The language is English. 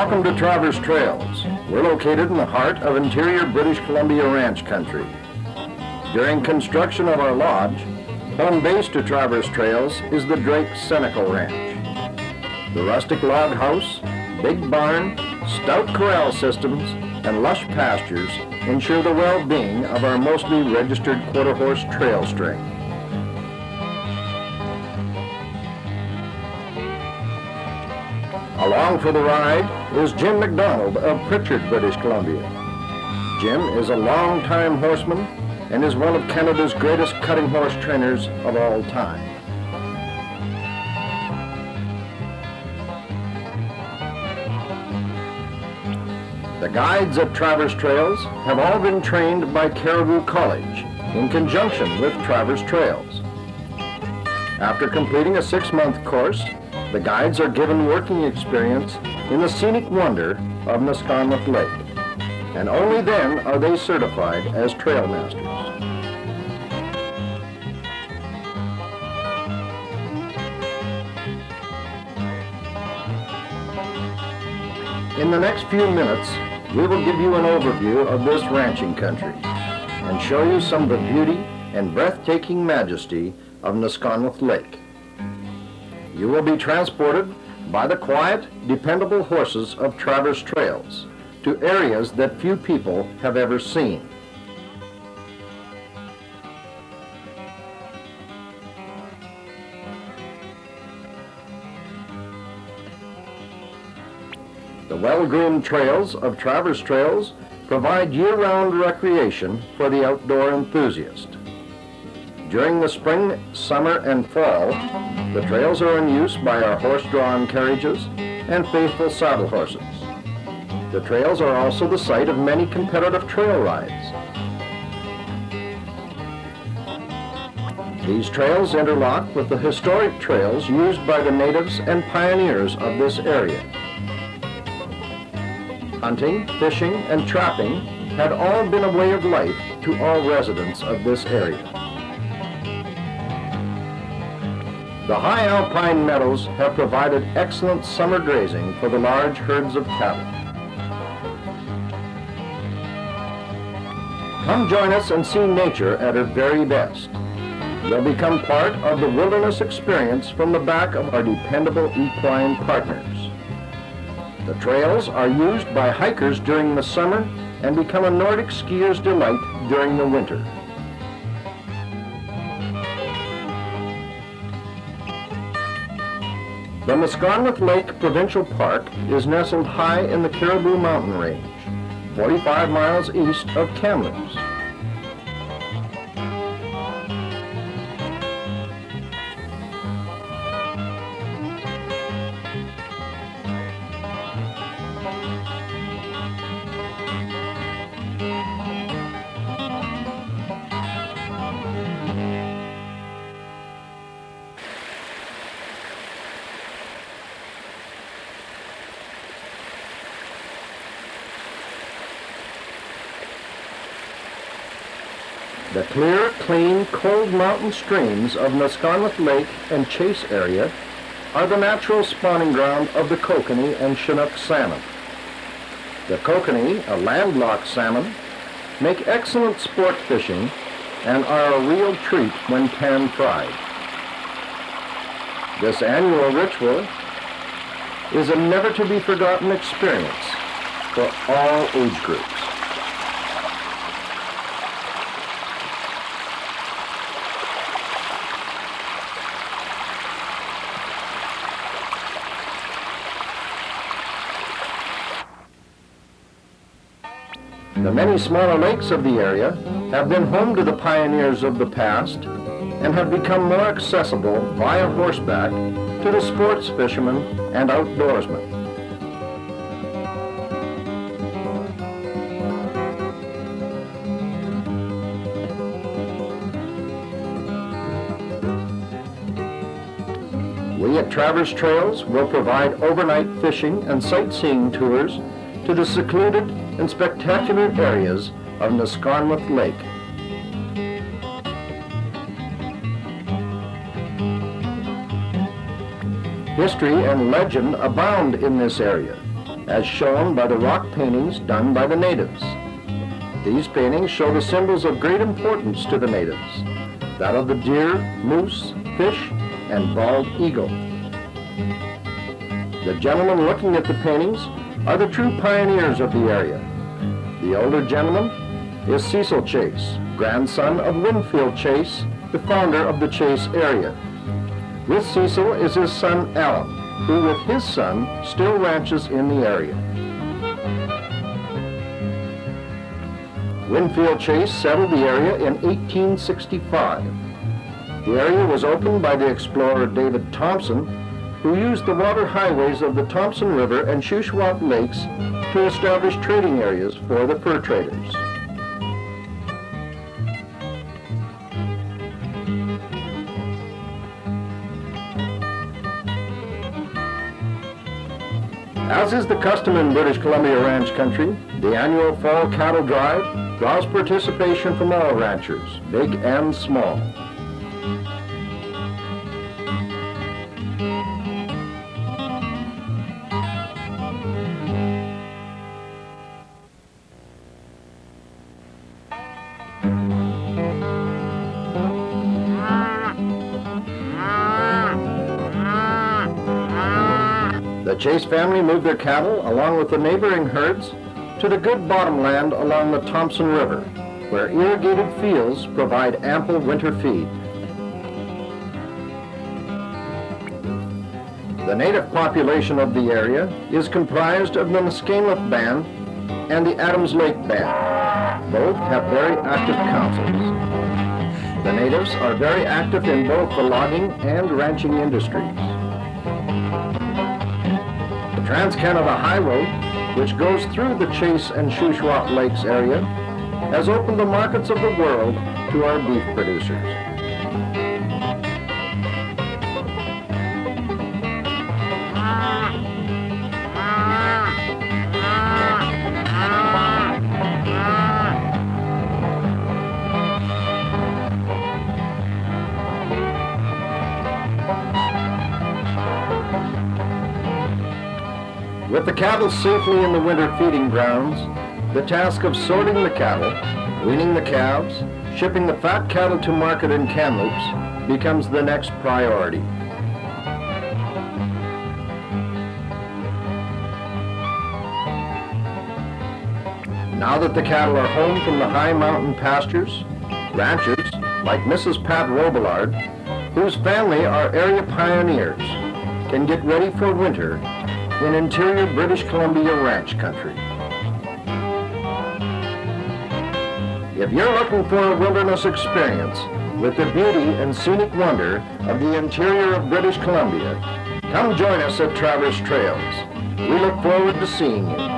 Welcome to Travers Trails. We're located in the heart of interior British Columbia ranch country. During construction of our lodge, home base to Travers Trails is the Drake Senecal Ranch. The rustic log house, big barn, stout corral systems, and lush pastures ensure the well-being of our mostly registered quarter-horse trail string. Along for the ride is Jim McDonald of Pritchard, British Columbia. Jim is a long-time horseman and is one of Canada's greatest cutting horse trainers of all time. The guides at Travers Trails have all been trained by Caribou College in conjunction with Travers Trails. After completing a 6-month course, the guides are given working experience in the scenic wonder of Neskonlith Lake, and only then are they certified as trail masters. In the next few minutes, we will give you an overview of this ranching country and show you some of the beauty and breathtaking majesty of Neskonlith Lake. You will be transported by the quiet, dependable horses of Travers Trails to areas that few people have ever seen. The well-groomed trails of Travers Trails provide year-round recreation for the outdoor enthusiast. During the spring, summer, and fall, the trails are in use by our horse-drawn carriages and faithful saddle horses. The trails are also the site of many competitive trail rides. These trails interlock with the historic trails used by the natives and pioneers of this area. Hunting, fishing, and trapping had all been a way of life to all residents of this area. The high alpine meadows have provided excellent summer grazing for the large herds of cattle. Come join us and see nature at her very best. You'll become part of the wilderness experience from the back of our dependable equine partners. The trails are used by hikers during the summer and become a Nordic skier's delight during the winter. The Neskonlith Lake Provincial Park is nestled high in the Caribou Mountain Range, 45 miles east of Kamloops. The clear, clean, cold mountain streams of Neskonlith Lake and Chase area are the natural spawning ground of the kokanee and Chinook salmon. The kokanee, a landlocked salmon, make excellent sport fishing and are a real treat when pan-fried. This annual ritual is a never-to-be-forgotten experience for all age groups. The many smaller lakes of the area have been home to the pioneers of the past and have become more accessible via horseback to the sports fishermen and outdoorsmen. We at Travers Trails will provide overnight fishing and sightseeing tours to the secluded and spectacular areas of Neskonlith Lake. History and legend abound in this area. as shown by the rock paintings done by the natives. These paintings show the symbols of great importance to the natives, that of the deer, moose, fish, and bald eagle. The gentlemen looking at the paintings are the true pioneers of the area. The older gentleman is Cecil Chase, grandson of Winfield Chase, the founder of the Chase area. With Cecil is his son Alan, who with his son still ranches in the area. Winfield Chase settled the area in 1865. The area was opened by the explorer David Thompson, who used the water highways of the Thompson River and Shuswap Lakes to establish trading areas for the fur traders. As is the custom in British Columbia ranch country, the annual Fall Cattle Drive draws participation from all ranchers, big and small. The Chase family moved their cattle, along with the neighboring herds, to the good bottomland along the Thompson River, where irrigated fields provide ample winter feed. The native population of the area is comprised of the Neskonlith Band and the Adams Lake Band. Both have very active councils. The natives are very active in both the logging and ranching industries. The Trans-Canada High Road, which goes through the Chase and Shuswap Lakes area, has opened the markets of the world to our beef producers. With the cattle safely in the winter feeding grounds, the task of sorting the cattle, weaning the calves, shipping the fat cattle to market in Kamloops becomes the next priority. Now that the cattle are home from the high mountain pastures, ranchers like Mrs. Pat Robillard, whose family are area pioneers, can get ready for winter in interior British Columbia ranch country. If you're looking for a wilderness experience with the beauty and scenic wonder of the interior of British Columbia, come join us at Travers Trails. We look forward to seeing you.